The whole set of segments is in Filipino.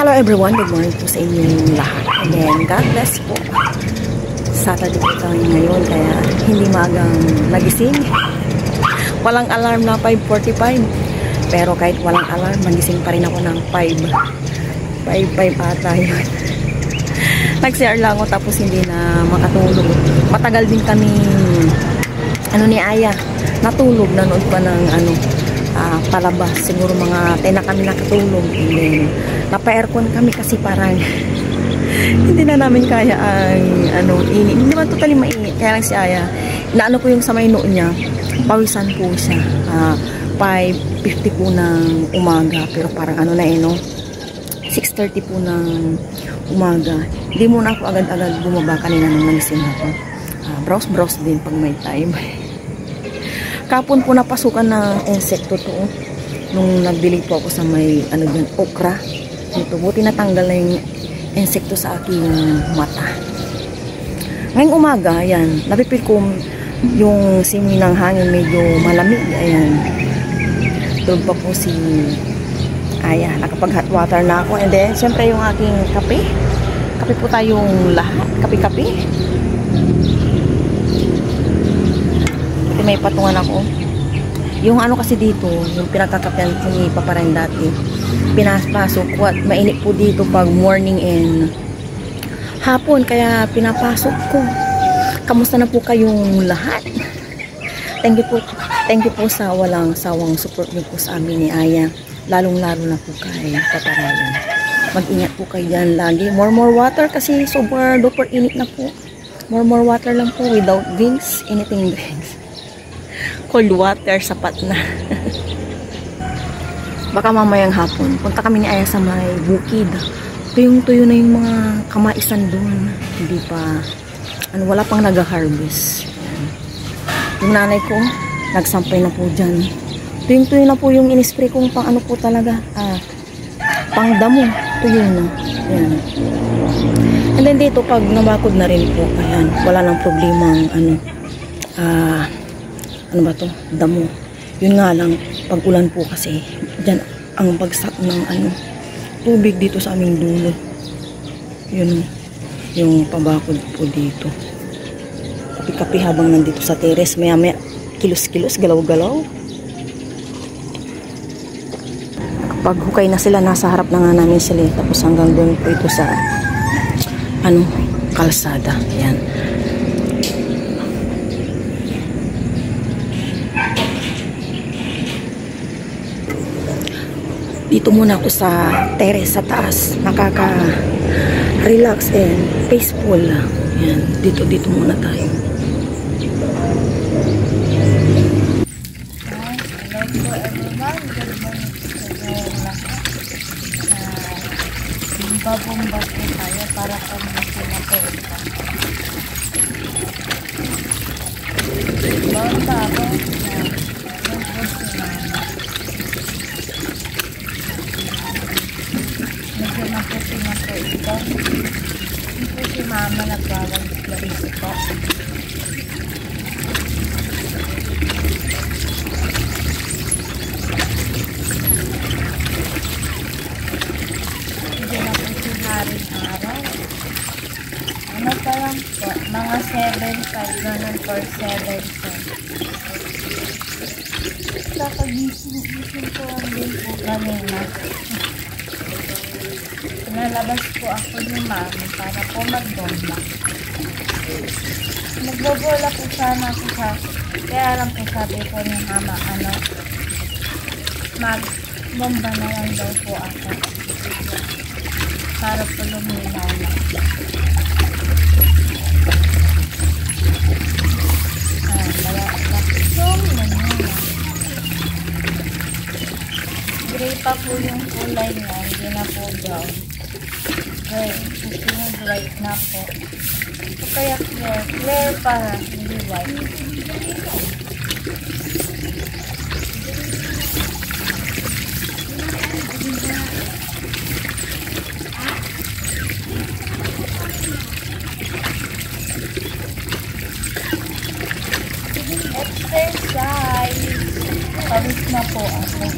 Hello everyone, good morning po sa inyong lahat. And then, God bless po. Saturday po tayo ngayon, kaya hindi magang nagising. Walang alarm na 5:45. Pero kahit walang alarm, nagising pa rin ako ng 5:05 ata yun. Nag-CR lang ako tapos hindi na makatulog. Matagal din kami, ni Aya, natulog, nanood pa ng palabas. Siguro mga 10 na kami nakatulog. And then, napa-aircon kami kasi parang hindi na namin kaya ang init. Hindi naman totally mainit. Kaya lang si Aya, inaano ko yung sa may noo niya, pawisan po siya. 5:50 po ng umaga. Pero parang 6:30 po ng umaga. Hindi muna ako agad-agad bumaba kanina nung nagising ako. Browse din pag may time. Kapon po napasukan ng insekto to. Nung nagbili po ako sa may okra. Ito, buti natanggal na yung insekto sa aking mata. Ngayong umaga, ayan, napipil ko yung simoy ng hangin, medyo malamig. Ayan. Tulog pa po si Aya, nakapag-hot water na ako. And then, syempre yung aking kape. Kape po tayong lahat. Kape-kape. May patungan ako. Yung kasi dito, yung pinagkakapian ko ni Papa Ren dati, pinapasok ko at mainit po dito pag morning and hapon, kaya pinapasok ko. Kamusta na po kayong lahat? Thank you po sa walang sawang support niyo po sa amin ni Aya, lalong-lalo na po kay Papa Ren. Mag-ingat po kayo dyan lagi. More water kasi super duper init na po. More water lang po, without drinks, anything drinks. Cold water, sapat na. Baka mamayang hapon, punta kami ni Aya sa may bukid. Tuyong-tuyo na yung mga kamaisan doon. Hindi pa, wala pang nag-harvest. Yung nanay ko, nagsampay na po dyan. Tuyong-tuyo na po yung in-spray kong pang po talaga. Pang damo. Tuyo na. Ayan. And then dito, pag nabakod na rin po, ayan, wala nang problemang damo. Yun nga lang, pag ulan po kasi, dyan ang bagsak ng tubig dito sa aming dulo. Yun, yung pabakod po dito. Kapi-kapi habang nandito sa teres, maya-maya, kilos-kilos, galaw-galaw. Pag hukay na sila, nasa harap na nga namin sila. Tapos hanggang doon po ito sa, kalsada. Ayan. Dito muna ako sa terrace sa taas. Nakaka-relax and peaceful. Ayan. Dito muna tayo. Hello po everyone. Good morning sa inyo lahat. Bumba po tayo para pag-masin na po ito. Bumba ako. Medyo maputi na po ito. Hindi po si mama nagwawag-walis ito. Hindi na po si haring araw. Pa lang po, mga 7.5 ganun for 7 cents. Kakagising po ang din po kanina. Nalabas po ako ni mami para po magbomba. Magbobola po sana ako kaya lang po sabi ko ni mama, magbomba na lang daw po ako. Para po luminaw na. Gray pa po yung kulay niya, hindi na po brown. Gray, kasi yung bright na po. So kaya clear para hindi white. Exercise! Pawis na po ako.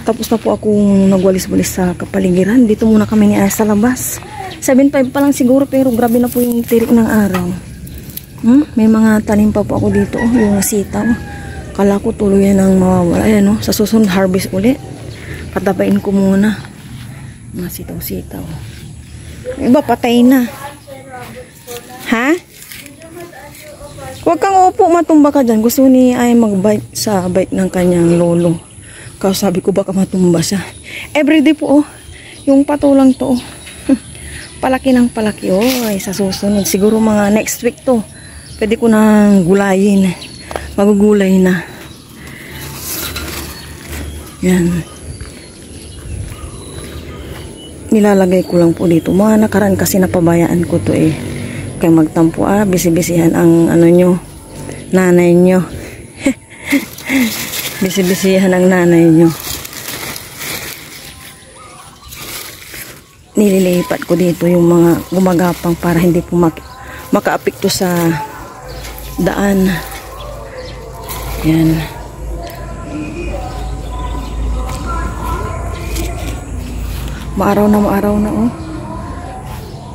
Tapos na po akong nagwalis-walis sa kapaligiran. Dito muna kami ni Aya sa labas. 7:05 pa lang siguro pero grabe na po yung tirik ng araw. May mga tanim pa po ako dito. Yung sitaw. Kala ko tuloy yan ang mawawala. Ayan, sa susunod harvest ulit. Patapain ko muna. Mga sitaw-sitaw. Iba patay na. Ha? Huwag kang upo, matumba ka dyan. Gusto ni Aya mag-bike sa bike ng kanyang lolo. Kasi sabi ko baka matumba siya. Everyday po yung patulang to. Palaki ng palaki ay sa susunod. Siguro mga next week to. Pwede ko nang gulayin. Magugulay na. Yan. Nilalagay ko lang po dito. Mga nakaraan kasi napabayaan ko to Kaya magtampo bisi-bisihan ang nyo. Nanay nyo. Bisi-bisihan ang nanay nyo. Nililipat ko dito yung mga gumagapang para hindi po makaapekto sa daan. Yan. Maaraw na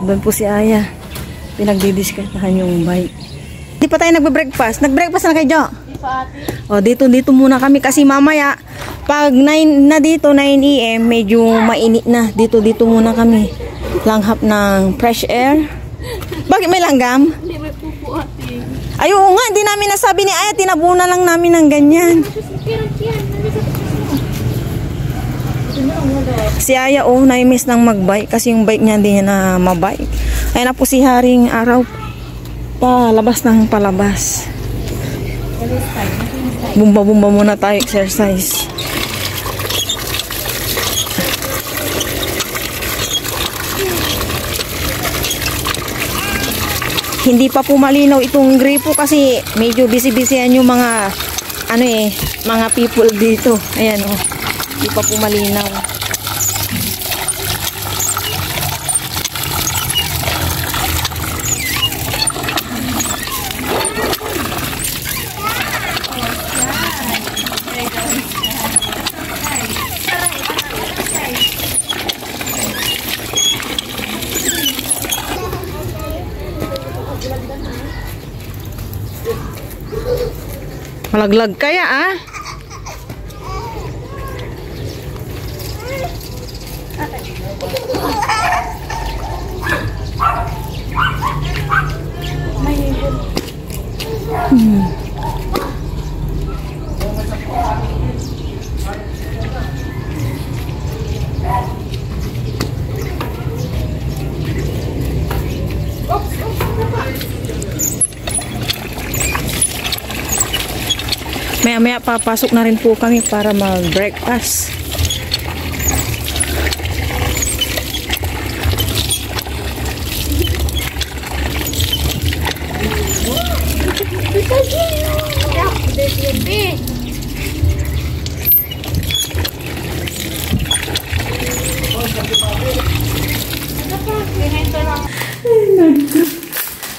Doon po si Aya. Pinagdidiskartahan yung bike. Di pa tayo nagbe-breakfast. Nag-breakfast na kayo, Jo? Dito muna kami kasi mamaya pag 9 na dito, 9 AM, medyo mainit na. Dito muna kami. Langhap ng fresh air. Bakit may langgam? Hindi, may pupo ate. Ay, oo nga, hindi namin nasabi ni Aya, tinabunan lang namin ng ganyan. Si Aya, na-miss ng mag-bike kasi yung bike niya hindi niya na mabike. Ayun na po si Haring araw palabas ng palabas. Bumba-bumba muna tayo, exercise. Hindi pa po malinaw itong gripo kasi medyo busy-busyhan yung mga mga people dito. Ayan hindi pa po malinaw. Malaglag kaya Maya-maya papasok na rin po kami para mag-breakfast.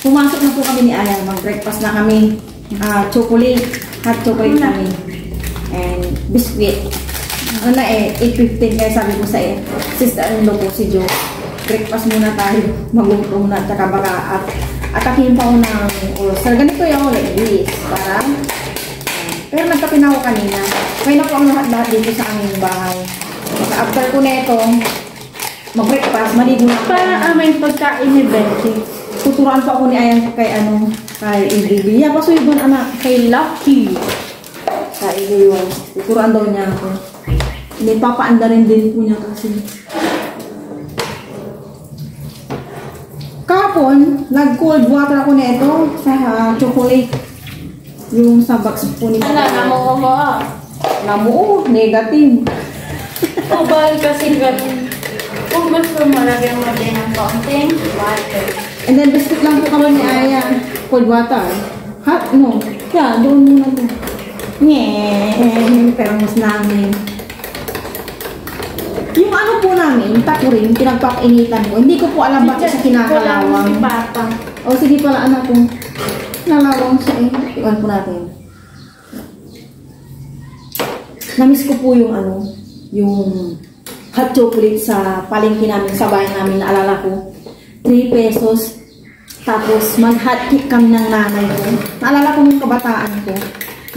Pumasok na po kami ni Aya. Mag-breakfast na kami. Chocolate. Hot chocolate kami. And biscuit. 8:15 kaya sabi ko sa sister-in-law ko si Jo. Breakfast muna tayo. Magluto muna. Tsaka baka atakin pa ko ng ulcer. Ganito yung like this. Para. Pero nagkape na ako kanina. Kaya na po ang lahat dito sa aming bahay. After ko na ito, mag-breakfast, maligo na ako. Para may pagkain ni Betty. Tuturuan pa ako ni Ayan kay kay Iggy. Yeah, paso yun anak. Kay Lucky. Kay Iggy yun. Tuturuan daw niya ako. Hindi, papaanda rin din po niya kasi. Kahapon, nag-cold water ako na ito sa chocolate. Yung sa box po ni Namuo mo Namuo, negative. Bawal kasi ganun. Kung gusto mo, lagyan mo din ng kaunting water. And then, biscuit lang po kami ni Aya. Cold water. Hot? No. Yeah, doon muna po. Pero mas namin. Yung po namin, takurin, pinagpapinitan ko. Hindi ko po alam bakit sa kinakalawang. Si Papa. O, sige pala anak ko. Nalawang siya Iwan po natin. Namiss ko po yung ano, yung hot chocolate sa palengke namin, sa bayan namin, naalala ko. 3 pesos. Tapos mag-hot cake kami ng nanay ko. Naalala ko yung kabataan ko.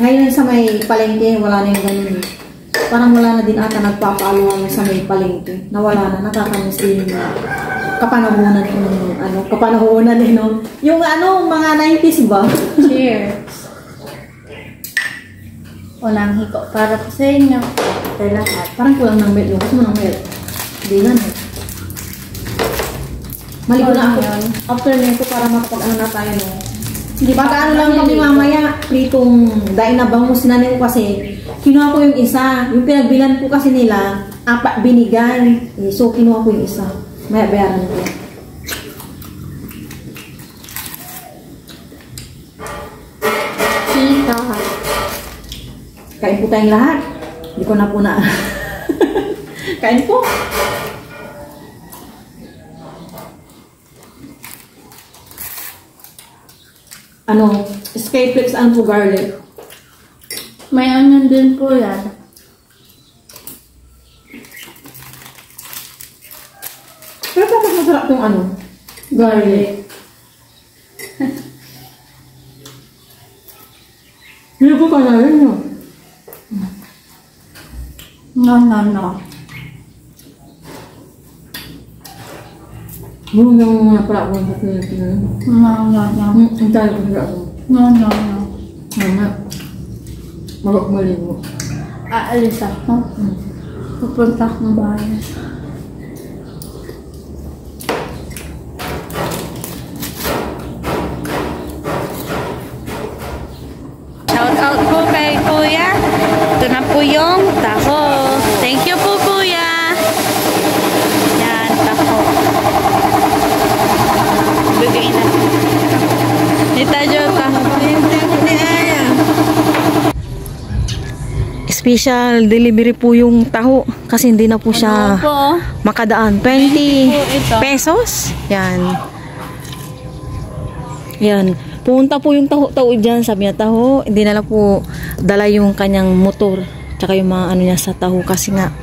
Ngayon sa may palengke, wala na yung ganun. Parang wala na din ata nagpapaaluhan sa may palengke. Nawala na, nakakamiss din na kapanahonan yung ano, kapanahonan eh, no? Yung ano, mga 90s ba? Cheers! Unang hiko para po sa inyo. Tayo lahat. Parang kulang ng milk. Gusto mo ng milk? Hindi na, no? Maligo na ako. After nito para makapag-ano na tayo, no? Pagka ano lang kami mamaya, pritong dahil nabangus na nito kasi, kinuha ko yung isa. Yung pinagbilan ko kasi nila, 4 binigay. So, kinuha ko yung isa. Maya bayaran ko. Tita. Kain po tayong lahat. Hindi ko na po na. Kain po. Ano? Skyflex ano po garlic. May onion din po yan. Pero pa mas masarap itong ano? Garlic. Hindi ko pa na rin yun. No, no, no. Buong yung mga pala akong bukilit na yun. No, no, no. Ang tayo ko sila ako. No, no, no. Mama. Maligo. Aalis ako. Pupunta akong bayan. Shout out po kay Kuya. Ito na po yung taho. Thank you po, Kuya. Yan, taho. Bigay na. Nita Jo, taho. Special delivery po yung taho kasi hindi na po siya Ano po? makadaan. 20 pesos. Yan. Yan. Punta po yung taho dyan. Sabi niya, taho, hindi na lang po dala yung kanyang motor. Tsaka yung mga ano niya sa taho kasi nga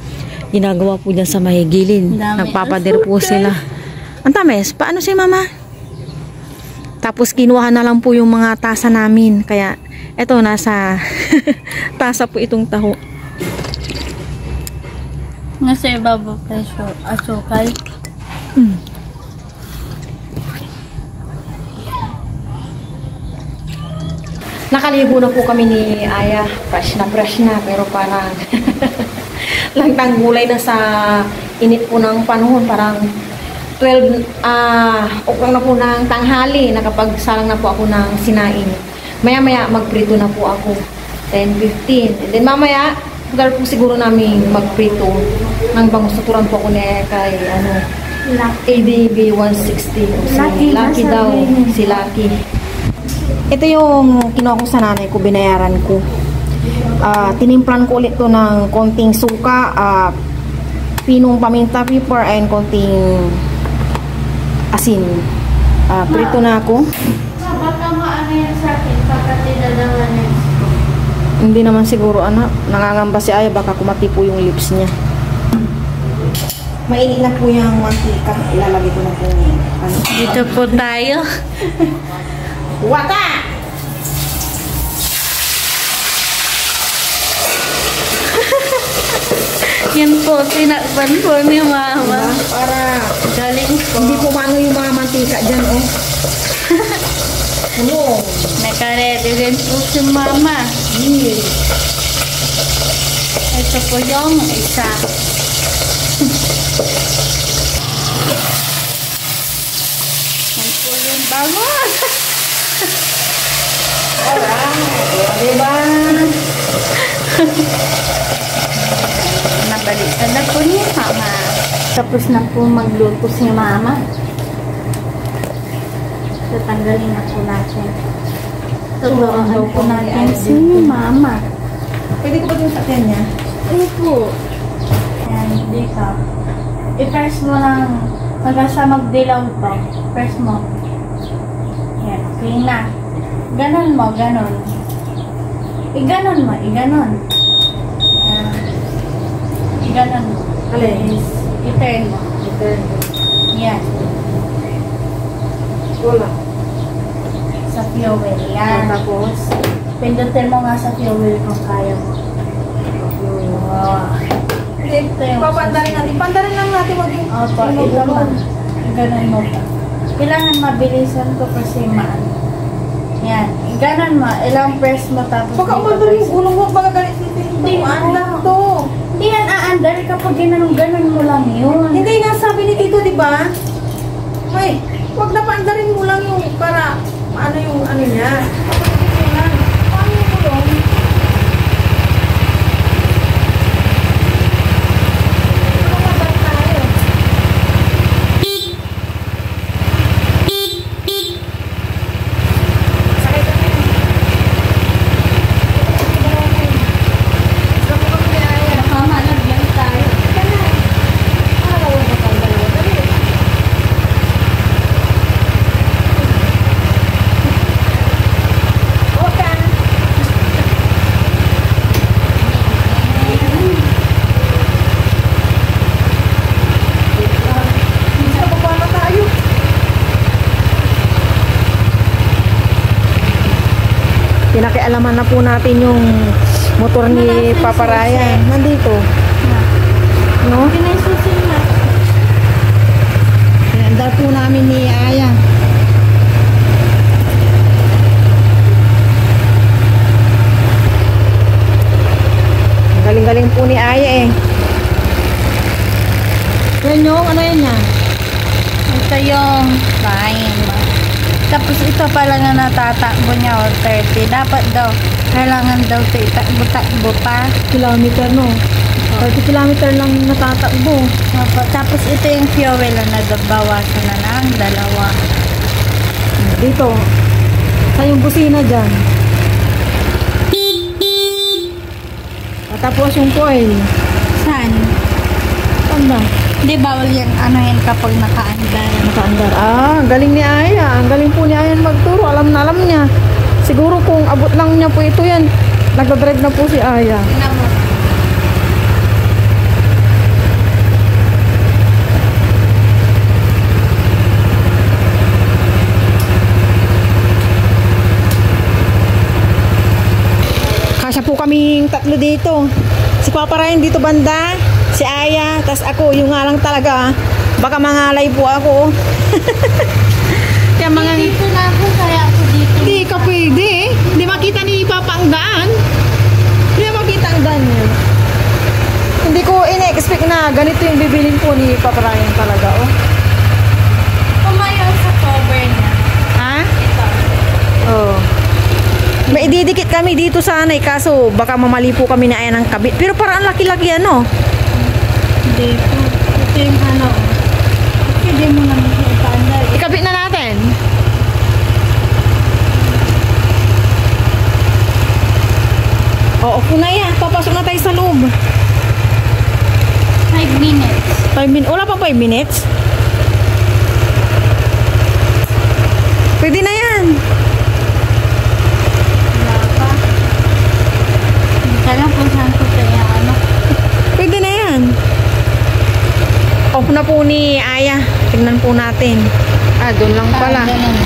ginagawa po dyan sa may gilid. Nagpapader po sila. Ang tamis. Paano si mama? Tapos kinuha na lang po yung mga tasa namin. Kaya eto nasa tasa po itong taho. Nasa ibabaw presyo. Asukal. Nakaligo na po kami ni Aya. Fresh na pero parang langtang gulay na sa init po ng panahon. Parang 12 ukang na po ng tanghali. Nakapagsalang na po ako ng sinain. Maya-maya magprito na po ako. 10:15. And then mamaya, dahil po siguro namin magprito ng bangus. Tuturan po ako ni kay ADB 160. Lucky daw. Si Lucky. Ito yung kinuha ko sa nanay ko, binayaran ko. Tinimplan ko ulit to ng konting suka, pinong paminta pepper, and konting asin. Prito na ako. Baka maano yan sa akin pagka tinadawan niya. Hindi naman siguro anak. Nangangamba si Aya, baka kumati po yung lips niya. Mainit na po yung mantika. Ilalagay ko na po yung ano. Dito po tayo. Wata! Yan po, tinakpan po ni Mama. Diba? Para Galing po. hindi po mano yung mga mantika dyan, oh. Ano? Nakaredy din po si Mama. Yes. Ito po yung isa. Yan po yung bangon. Alright. Diba? Nabalitan na po ni Mama. Tapos na po magluto si Mama. So, tanggalin na po natin. Turuan po natin si Mama. Pwede ko ba yung sakyan niya? Ano po? Yan, dito. I-press mo lang hanggang sa magdilaw to. Press mo. Yan, okay na. Ganon mo, ganon. I-ganon mo, i-ganon. Yan. Ganun. Alin? I-turn mo. Yan. Wala. Sa fuel. Yan. Tapos? Pindutin mo nga sa fuel kung kaya mo. Wow. Ito yung... Papandarin natin. Pandarin lang natin. Wag yung... Opo, ito mo. Ganun mo pa. Kailangan mabilisan ko kasi yan. Ganun mo. Ilang press mo tapos... Baka umandar yung gulong mo. Baka galit dito. Hindi Umandar to. Hindi yan aandar kapag ganun mo lang yun. Hindi nga sabi ni Tito, di ba? May, wag na paandarin mo lang yung para ano yung ano niya. Paano yung gulong? Pinakialaman na po natin yung motor ni Papa Ryan. Nandito. No? Pinasusin na. Pinandar po namin ni Aya. Galing-galing po ni Aya eh. Yan yung, ano yan niya? Ito yung fine. Tapos ito pala nga natatakbo niya o 30. Dapat daw, kailangan daw ito itakbo-takbo pa. Kilometer, no? 30 kilometer lang natatakbo. Tapos ito yung fuel na nagbawasan na ng 2. Dito. Sa yung busina dyan. Tapos yung coil. Saan? Tanda. Hindi, bawal yan. Ano yan kapag nakaandar. Nakaandar. Ah, galing ni Aya. Ang galing po ni Aya magturo. Alam na alam niya. Siguro kung abot lang niya po ito yan, nagdadrive na po si Aya. Tingnan mo. Kasya po kaming tatlo dito. Si Papa Ryan dito banda, si Aya, tas ako, yung nga lang talaga. Baka mangalay po ako. Kaya mga... Dito na ako, kaya ako dito. Hindi ka pwede. Hindi makita ni Papa ang daan. Hindi makita ang daan niya. Hindi ko ina-expect na ganito yung bibilin po ni Papa Ryan talaga, oh. Kumayo sa cover niya. Ha? Ito. Oh. May ididikit kami dito sa anay, kaso baka mamali po kami na ayan ng kabit. Pero parang ang laki-laki ano. Dito. Ito yung ano. Hindi mo naman ipaandar. Ikabit na natin. Oo, na yan. Papasok na tayo sa loob. 5 minutes. 5 minutes. Wala pang 5 minutes. Pwede na yan. Wala pa. Hindi ka lang kung saan ko kaya ano. Pwede na yan. Off na po ni Aya. Tingnan po natin. Ah, doon lang pala. Ganun.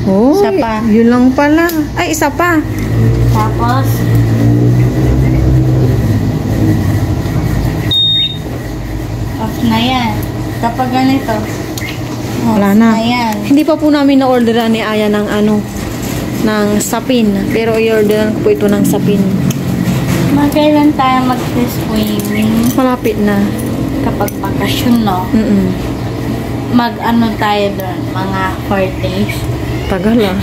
Oh, Isa pa. yun lang pala. Ay, isa pa. Tapos, off na yan. Kapag ganito, off Wala na. yan. Hindi pa po namin na-orderan ni Aya ng ano, ng sapin. Pero i-orderan ko po ito ng sapin. Magkailan tayo mag-swimming? Malapit na. Kapag bakasyon, no? Mag-ano tayo doon? Mga 4 days. Tagal ah.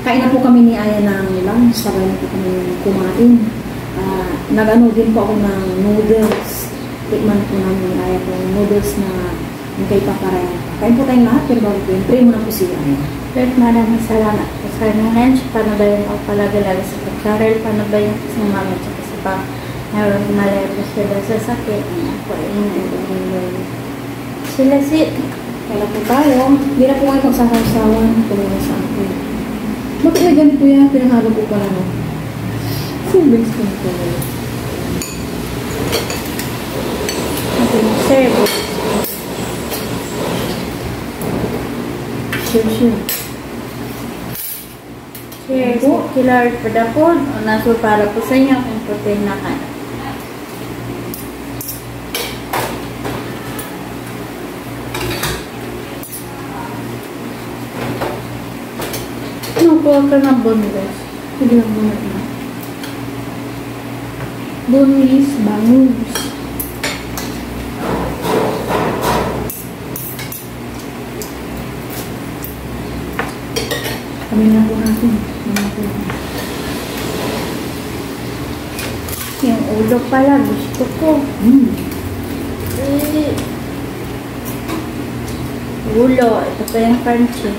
Kain na po kami ni Aya ng lunch. Sabay na po kami kumain. Nag-ano din po ako ng noodles. Tikman po namin ni Aya po noodles na yung kay Papa Ryan. Kain po tayong lahat, pero bago po yun, pray mo na po si Aya. Lord, maraming salamat po sa inyong lunch. Paano ba yung palagi-lagi sa pagkarel? Paano ba yung kasang mama at sa pa? Meron malabos sila sa sakit. Ako ay nandun. Sila si... Kaya po tayo. Hindi na po kayo magsasawasawan. Tumulong sa akin. Bakit na ganito yan? Pinahalo po pala no? Tubig simple. Ating serve. Sure. Cheers. Killer for the food. O naso para po sa inyo kung protein na kayo. Kuha ka ng boneless. Hindi lang muna na. Boneless, bangus. Kami na po natin. Yung ulo pala, gusto ko. Ulo, ito pa yung crunchy.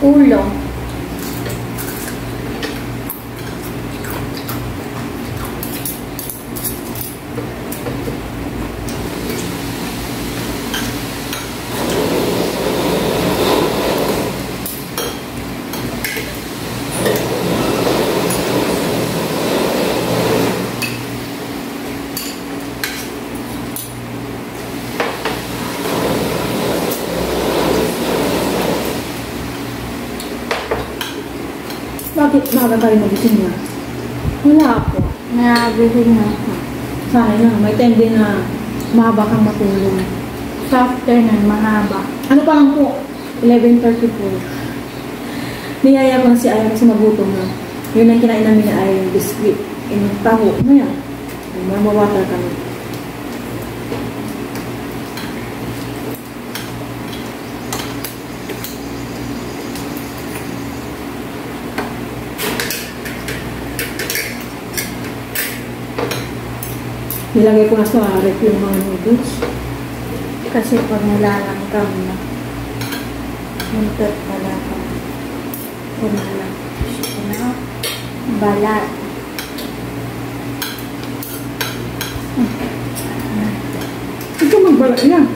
Ulo. Bakit maaga tayo magising na? Wala po. Nabili na ako. Sana na, may time din na mahaba kang matulog. Sa afternoon, mahaba. Ano pa lang po? 11:34. Niyaya ko na si Aya kasi magutom na. Yun ang kinain namin na ay biscuit. Yung taho. Ano yan? Mawawater kami. Nilagay ko na sa ref yung mga noodles. Kasi pag nilalanggam na, muntot pala ka. Pumalang. Balat. Ito magbalat niya.